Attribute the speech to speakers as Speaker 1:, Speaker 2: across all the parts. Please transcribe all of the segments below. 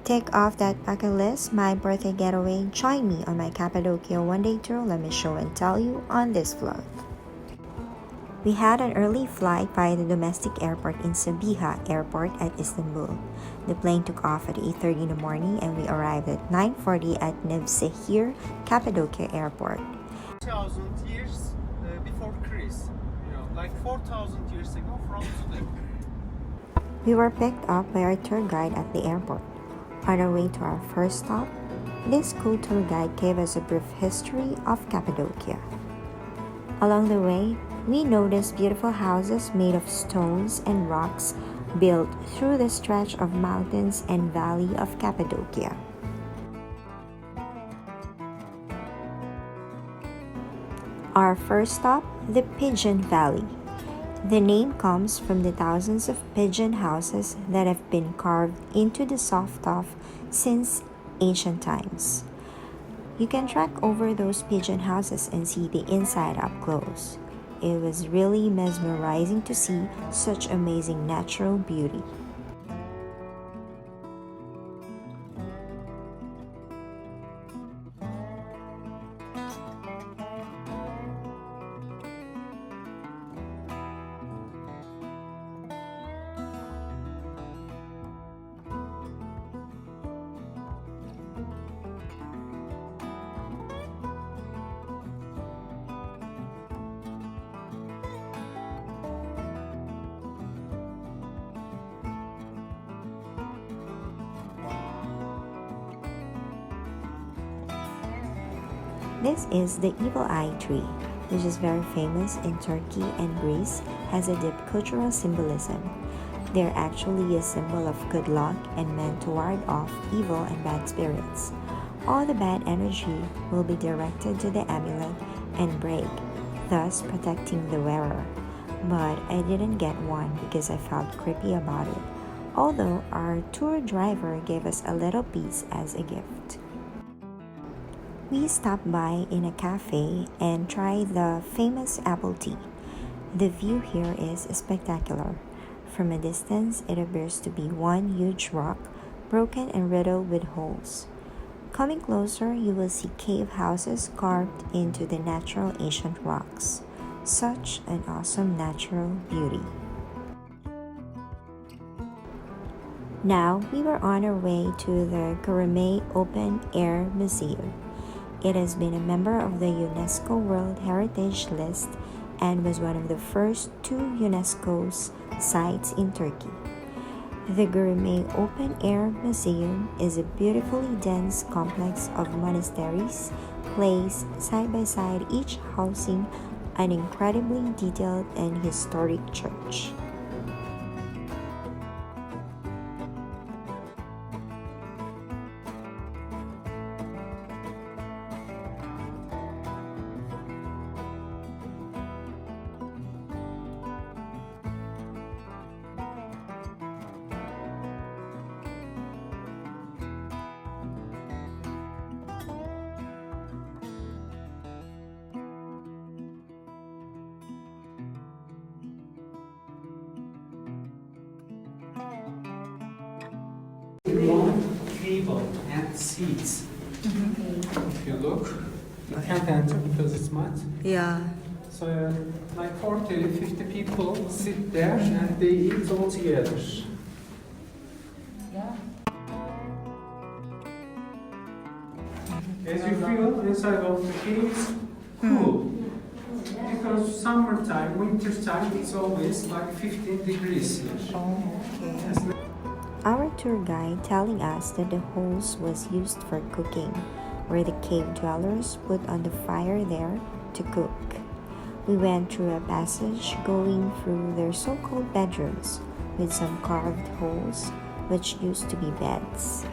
Speaker 1: Tick off that bucket list, my birthday getaway. Join me on my Cappadocia one-day tour. Let me show and tell you on this vlog. We had an early flight via the domestic airport in Sabiha Airport at Istanbul. The plane took off at 8:30 in the morning and we arrived at 9:40 at Nevşehir, Cappadocia Airport.
Speaker 2: 2,000 years before Christ, like 4,000 years ago from today.
Speaker 1: We were picked up by our tour guide at the airport. On our way to our first stop, this cool tour guide gave us a brief history of Cappadocia. Along the way, we noticed beautiful houses made of stones and rocks built through the stretch of mountains and valley of Cappadocia. Our first stop, the Pigeon Valley. The name comes from the thousands of pigeon houses that have been carved into the soft tuff since ancient times. You can trek over those pigeon houses and see the inside up close. It was really mesmerizing to see such amazing natural beauty. This is the evil eye tree, which is very famous in Turkey and Greece, has a deep cultural symbolism. They're actually a symbol of good luck and meant to ward off evil and bad spirits. All the bad energy will be directed to the amulet and break, thus protecting the wearer. But I didn't get one because I felt creepy about it, although our tour driver gave us a little piece as a gift. We stopped by in a cafe and tried the famous apple tea. The view here is spectacular. From a distance, it appears to be one huge rock, broken and riddled with holes. Coming closer, you will see cave houses carved into the natural ancient rocks. Such an awesome natural beauty. Now, we were on our way to the Gourmet Open Air Museum. It has been a member of the UNESCO World Heritage List and was one of the first 2 UNESCO's sites in Turkey. The Gourmet Open Air Museum is a beautifully dense complex of monasteries placed side by side, each housing an incredibly detailed and historic church.
Speaker 2: One table and seats. If you look, you can't enter because it's mud.
Speaker 1: Yeah.
Speaker 2: So like 40, 50 people sit there and they eat all together. As you feel inside of the cave, it's cool. Because summertime, wintertime, it's always like 15 degrees here.
Speaker 1: Okay. Our tour guide telling us that the holes was used for cooking, where the cave dwellers put on the fire there to cook. We went through a passage going through their so-called bedrooms with some carved holes which used to be beds.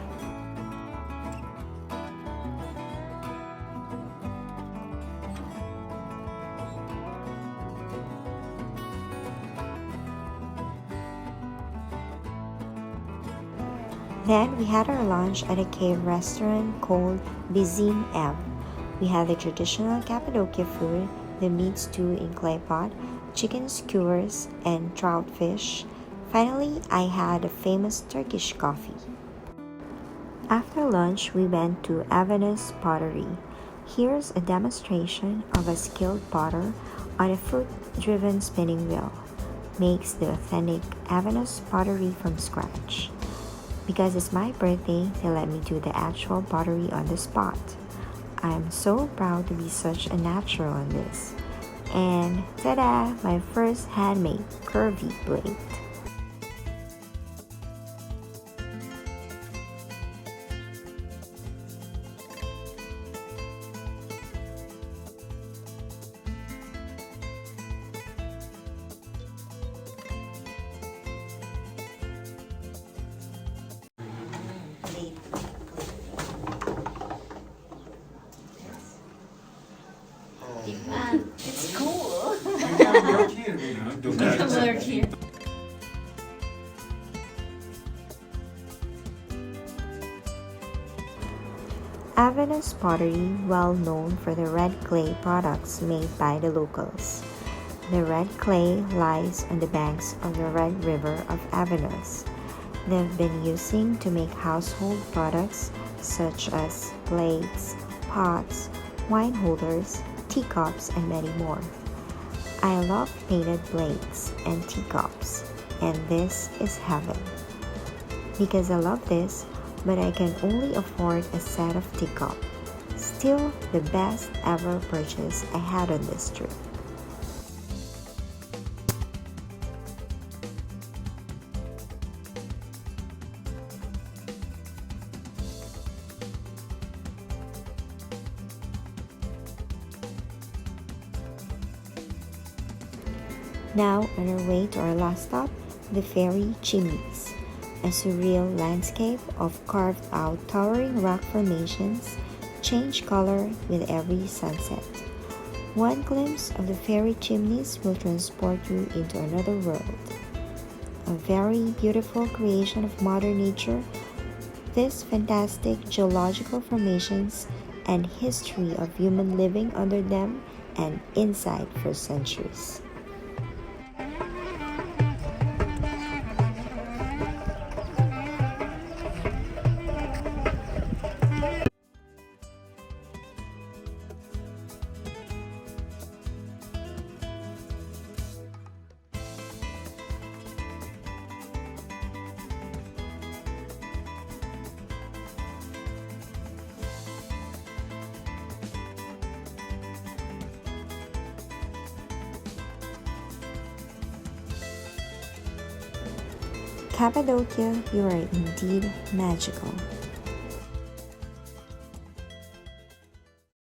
Speaker 1: Then we had our lunch at a cave restaurant called Bizim Ev. We had the traditional Cappadocia food, the meat stew in clay pot, chicken skewers, and trout fish. Finally, I had a famous Turkish coffee. After lunch, we went to Avenus Pottery. Here's a demonstration of a skilled potter on a foot-driven spinning wheel. Makes the authentic Avenus pottery from scratch. Because it's my birthday, they let me do the actual pottery on the spot. I'm so proud to be such a natural on this. And ta-da! My first handmade curvy blade.
Speaker 3: It's cool.
Speaker 2: You can work here, maybe.
Speaker 3: You can work here.
Speaker 1: Avenus Pottery, well known for the red clay products made by the locals. The red clay lies on the banks of the Red River of Avenus. They've been using to make household products such as plates, pots, wine holders, teacups, and many more. I love painted plates and teacups, and this is heaven. Because I love this, but I can only afford a set of teacup. Still the best ever purchase I had on this trip. Now on our way to our last stop, the Fairy Chimneys, a surreal landscape of carved out towering rock formations change color with every sunset. One glimpse of the fairy chimneys will transport you into another world. A very beautiful creation of Mother Nature, these fantastic geological formations and history of human living under them and inside for centuries. Cappadocia, you are indeed magical.